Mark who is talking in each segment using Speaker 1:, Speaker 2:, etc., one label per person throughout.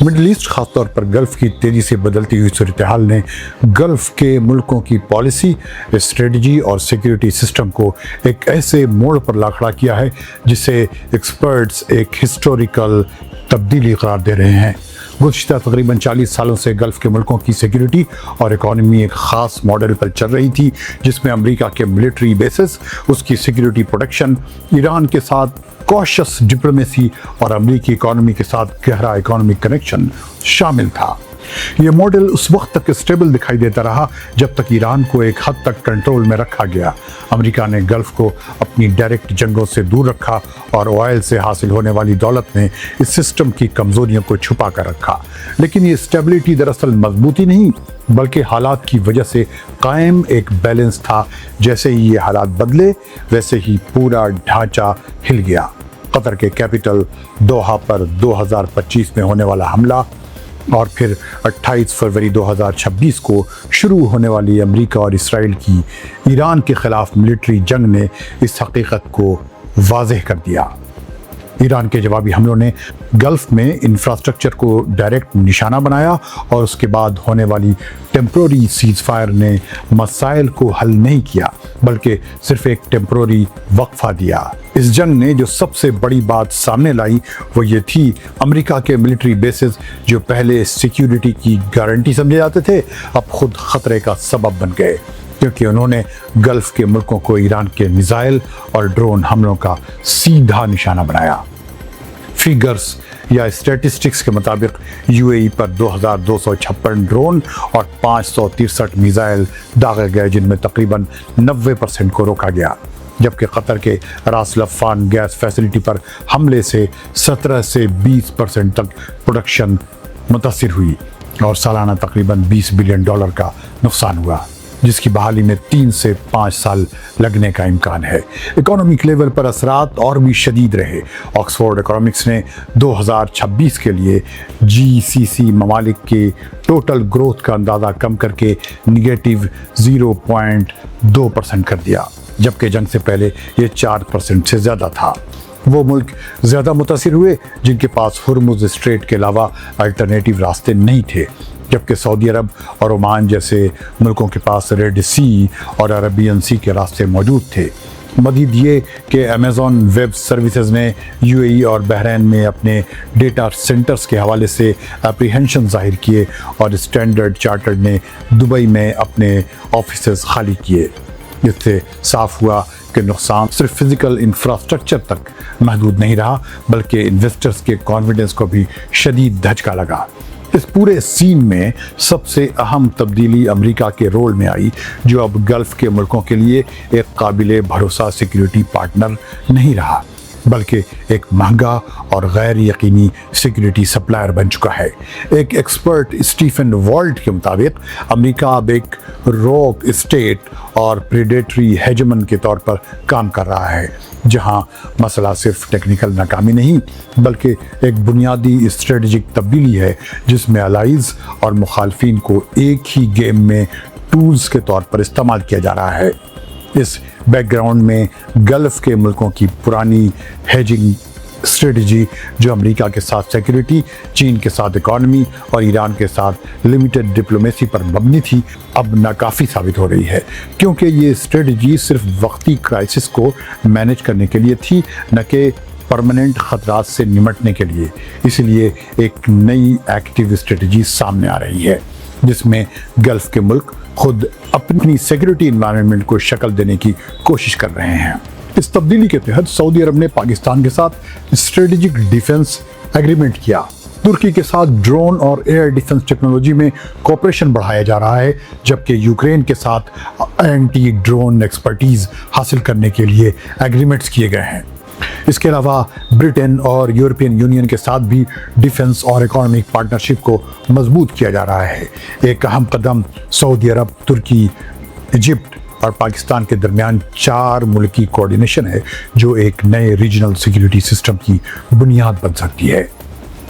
Speaker 1: Middle east खासतौर पर gulf की तेज़ी से बदलती हुई सूरत हाल ने गल्फ़ के मुल्कों की पॉलिसी, स्ट्रेटजी और सिक्योरिटी सिस्टम को एक ऐसे मोड़ पर ला खड़ा किया है जिसे एक्सपर्ट्स एक हिस्टोरिकल तब्दीली करार दे रहे हैं। गुज़श्ता तकरीबन 40 सालों से गल्फ़ के मुल्कों की सिक्योरिटी और इकॉनमी एक ख़ास मॉडल पर चल रही थी, जिसमें अमेरिका के मिलिट्री बेसिस, उसकी सिक्योरिटी प्रोटेक्शन, ईरान के साथ कॉशियस डिप्लोमेसी और अमेरिकी इकॉनमी के साथ गहरा इकोनॉमिक कनेक्शन शामिल था। ये मॉडल उस वक्त तक स्टेबल दिखाई देता रहा जब तक ईरान को एक हद तक कंट्रोल में रखा गया। अमेरिका ने गल्फ़ को अपनी डायरेक्ट जंगों से दूर रखा और ऑयल से हासिल होने वाली दौलत ने इस सिस्टम की कमज़ोरियों को छुपा कर रखा। लेकिन ये स्टेबिलिटी दरअसल मजबूती नहीं बल्कि हालात की वजह से कायम एक बैलेंस था। जैसे ही ये हालात बदले वैसे ही पूरा ढांचा हिल गया। कतर के कैपिटल दोहा पर 2025 में होने वाला हमला और फिर 28 फरवरी 2026 को शुरू होने वाली अमेरिका और इसराइल की ईरान के ख़िलाफ़ मिलिट्री जंग ने इस हकीकत को वाज़ेह कर दिया। ईरान के जवाबी हमलों ने गल्फ़ में इंफ्रास्ट्रक्चर को डायरेक्ट निशाना बनाया और उसके बाद होने वाली टेम्प्रोरी सीज़ फायर ने मसाइल को हल नहीं किया बल्कि सिर्फ एक टेम्प्रोरी वक्फा दिया। इस जंग ने जो सबसे बड़ी बात सामने लाई वो ये थी, अमेरिका के मिलिट्री बेसिस जो पहले सिक्योरिटी की गारंटी समझे जाते थे अब खुद ख़तरे का सबब बन गए, क्योंकि उन्होंने गल्फ़ के मुल्कों को ईरान के मिसाइल और ड्रोन हमलों का सीधा निशाना बनाया। फिगर्स या स्टैटिस्टिक्स के मुताबिक यूएई पर 2256 ड्रोन और 563 मिसाइल दागे गए, जिनमें तकरीबन 90% को रोका गया, जबकि कतर के रास लफ़ान गैस फैसिलिटी पर हमले से 17 से 20% तक प्रोडक्शन मुतासिर हुई और सालाना तकरीबन $20 बिलियन का नुकसान हुआ, जिसकी बहाली में 3 से 5 साल लगने का इम्कान है। इकोनॉमिक लेवल पर असरात और भी शदीद रहे। ऑक्सफोर्ड इकोनॉमिक्स ने 2026 के लिए GCC ममालिक के टोटल ग्रोथ का अंदाज़ा कम करके निगेटिव 0.2% कर दिया, जबकि जंग से पहले ये 4% से ज़्यादा था। वो मुल्क ज़्यादा मुतासिर हुए जिनके पास हुर्मुज़ स्ट्रेट के अलावा अल्टरनेटिव रास्ते नहीं थे, जबकि सऊदी अरब और ओमान जैसे मुल्कों के पास रेड सी और अरबियन सी के रास्ते मौजूद थे। मज़ीद ये कि अमेज़ॉन वेब सर्विसेज ने यूएई और बहरीन में अपने डेटा सेंटर्स के हवाले से अप्रीहेंशन ज़ाहिर किए और स्टैंडर्ड चार्टर्ड ने दुबई में अपने ऑफिसेज़ खाली किए। इससे साफ हुआ कि नुकसान सिर्फ फिज़िकल इंफ्रास्ट्रक्चर तक महदूद नहीं रहा बल्कि इन्वेस्टर्स के कॉन्फिडेंस को भी शदीद धचका लगा। इस पूरे सीन में सबसे अहम तब्दीली अमेरिका के रोल में आई, जो अब गल्फ़ के मुल्कों के लिए एक काबिले भरोसा सिक्योरिटी पार्टनर नहीं रहा बल्कि एक महंगा और गैर यकीनी सिक्योरिटी सप्लायर बन चुका है। एक एक्सपर्ट स्टीफन वॉल्ट के मुताबिक अमेरिका अब एक रोक स्टेट और प्रेडेटरी हेजमन के तौर पर काम कर रहा है, जहां मसला सिर्फ टेक्निकल नाकामी नहीं बल्कि एक बुनियादी स्ट्रेटजिक तब्दीली है, जिसमें अलाइज और मुखालफिन को एक ही गेम में टूल्स के तौर पर इस्तेमाल किया जा रहा है। इस बैकग्राउंड में गल्फ़ के मुल्कों की पुरानी हेजिंग स्ट्रेटजी, जो अमेरिका के साथ सिक्योरिटी, चीन के साथ इकॉनमी और ईरान के साथ लिमिटेड डिप्लोमेसी पर मबनी थी, अब नाकाफ़ी साबित हो रही है, क्योंकि ये स्ट्रेटजी सिर्फ वक्ती क्राइसिस को मैनेज करने के लिए थी, न कि परमानेंट ख़तरात से निमटने के लिए। इसलिए एक नई एक्टिव स्ट्रेटजी सामने आ रही है, जिसमें गल्फ़ के मुल्क खुद अपनी सिक्योरिटी इन्वायरमेंट को शक्ल देने की कोशिश कर रहे हैं। इस तब्दीली के तहत सऊदी अरब ने पाकिस्तान के साथ स्ट्रेटेजिक डिफेंस एग्रीमेंट किया। तुर्की के साथ ड्रोन और एयर डिफेंस टेक्नोलॉजी में कोऑपरेशन बढ़ाया जा रहा है, जबकि यूक्रेन के साथ एंटी ड्रोन एक्सपर्टीज़ हासिल करने के लिए एग्रीमेंट्स किए गए हैं। इसके अलावा ब्रिटेन और यूरोपियन यूनियन के साथ भी डिफेंस और इकोनॉमिक पार्टनरशिप को मजबूत किया जा रहा है। एक अहम कदम सऊदी अरब, तुर्की, इजिप्ट और पाकिस्तान के दरमियान 4 मुल्की कोऑर्डिनेशन है, जो एक नए रीजनल सिक्योरिटी सिस्टम की बुनियाद बन सकती है।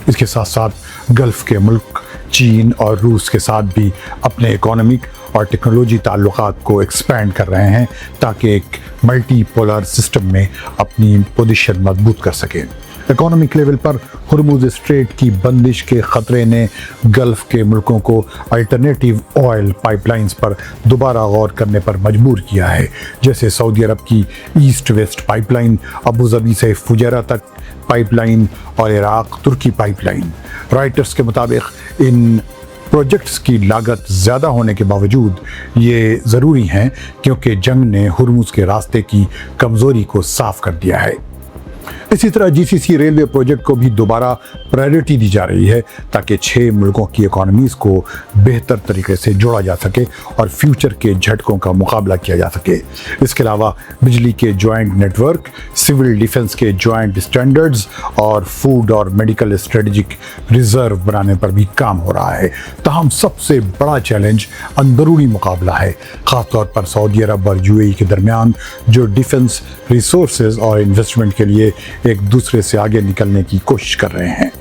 Speaker 1: इसके साथ साथ गल्फ़ के मुल्क चीन और रूस के साथ भी अपने इकोनॉमिक और टेक्नोलॉजी ताल्लुकात को एक्सपैंड कर रहे हैं, ताकि एक मल्टी पोलर सिस्टम में अपनी पोजीशन मजबूत कर सकें। इकोनॉमिक लेवल पर हुर्मुज स्ट्रेट की बंदिश के खतरे ने गल्फ के मुल्कों को अल्टरनेटिव ऑयल पाइपलाइंस पर दोबारा गौर करने पर मजबूर किया है, जैसे सऊदी अरब की east west pipeline, Abu Dhabi से फुजैरा तक पाइपलाइन और इराक तुर्की पाइपलाइन। रॉयटर्स के मुताबिक इन प्रोजेक्ट्स की लागत ज़्यादा होने के बावजूद ये ज़रूरी हैं क्योंकि जंग ने हुर्मुज के रास्ते की कमज़ोरी को साफ कर दिया है। इसी तरह जीसीसी रेलवे प्रोजेक्ट को भी दोबारा प्रायोरिटी दी जा रही है ताकि 6 मुल्कों की इकोनॉमीज़ को बेहतर तरीके से जोड़ा जा सके और फ्यूचर के झटकों का मुकाबला किया जा सके। इसके अलावा बिजली के जॉइंट नेटवर्क, सिविल डिफेंस के जॉइंट स्टैंडर्ड्स और फूड और मेडिकल स्ट्रेटजिक रिजर्व बनाने पर भी काम हो रहा है। ताहम सबसे बड़ा चैलेंज अंदरूनी मुकाबला है, ख़ासतौर पर सऊदी अरब और यूएई के दरमियान, जो डिफेंस रिसोर्सेज और इन्वेस्टमेंट के लिए एक दूसरे से आगे निकलने की कोशिश कर रहे हैं।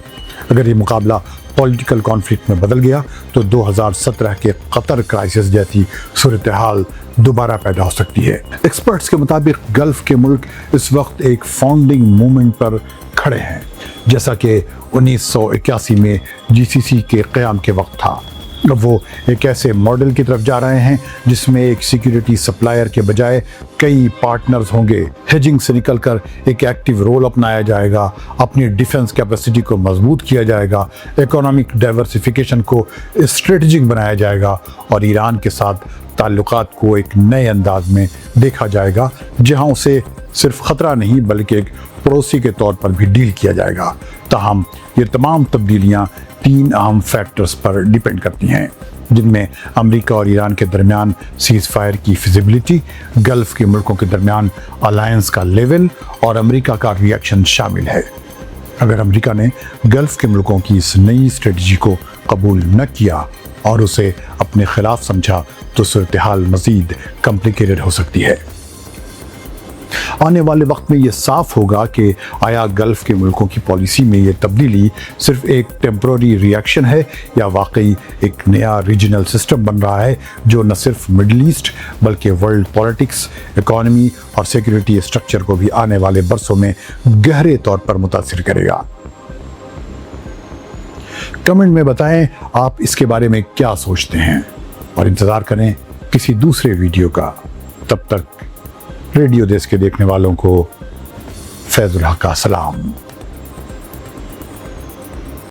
Speaker 1: अगर ये मुकाबला पॉलिटिकल कॉन्फ्लिक्ट में बदल गया तो 2017 के कतर क्राइसिस जैसी सूरत हाल दोबारा पैदा हो सकती है। एक्सपर्ट्स के मुताबिक गल्फ के मुल्क इस वक्त एक फाउंडिंग मूवमेंट पर खड़े हैं, जैसा कि 1981 में जीसीसी के क़याम के वक्त था। अब वो एक ऐसे मॉडल की तरफ जा रहे हैं जिसमें एक सिक्योरिटी सप्लायर के बजाय कई पार्टनर्स होंगे। हेजिंग से निकलकर एक एक्टिव रोल अपनाया जाएगा, अपनी डिफेंस कैपेसिटी को मजबूत किया जाएगा, इकोनॉमिक डाइवर्सिफिकेशन को स्ट्रेटजिक बनाया जाएगा और ईरान के साथ ताल्लुकात को एक नए अंदाज में देखा जाएगा, जहां उसे सिर्फ ख़तरा नहीं बल्कि एक पड़ोसी के तौर पर भी डील किया जाएगा। ताहम ये तमाम तब्दीलियाँ 3 अहम फैक्टर्स पर डिपेंड करती हैं, जिनमें अमेरिका और ईरान के दरमियान सीज़ फायर की फिजिबिलिटी, गल्फ़ के मुल्कों के दरमियान अलायंस का लेवल और अमेरिका का रिएक्शन शामिल है। अगर अमेरिका ने गल्फ़ के मुल्कों की इस नई स्ट्रेटजी को कबूल न किया और उसे अपने खिलाफ समझा तो सूरत हाल मज़ीद कॉम्प्लिकेटेड हो सकती है। आने वाले वक्त में ये साफ होगा कि आया गल्फ़ के मुल्कों की पॉलिसी में ये तब्दीली सिर्फ एक टेम्पररी रिएक्शन है या वाकई एक नया रीजनल सिस्टम बन रहा है जो न सिर्फ मिडल ईस्ट बल्कि वर्ल्ड पॉलिटिक्स, इकोनॉमी और सिक्योरिटी स्ट्रक्चर को भी आने वाले बरसों में गहरे तौर पर मुतासिर करेगा। कमेंट में बताएं आप इसके बारे में क्या सोचते हैं और इंतज़ार करें किसी दूसरे वीडियो का। तब तक रेडियो देश के देखने वालों को फैज़ुल हक का सलाम।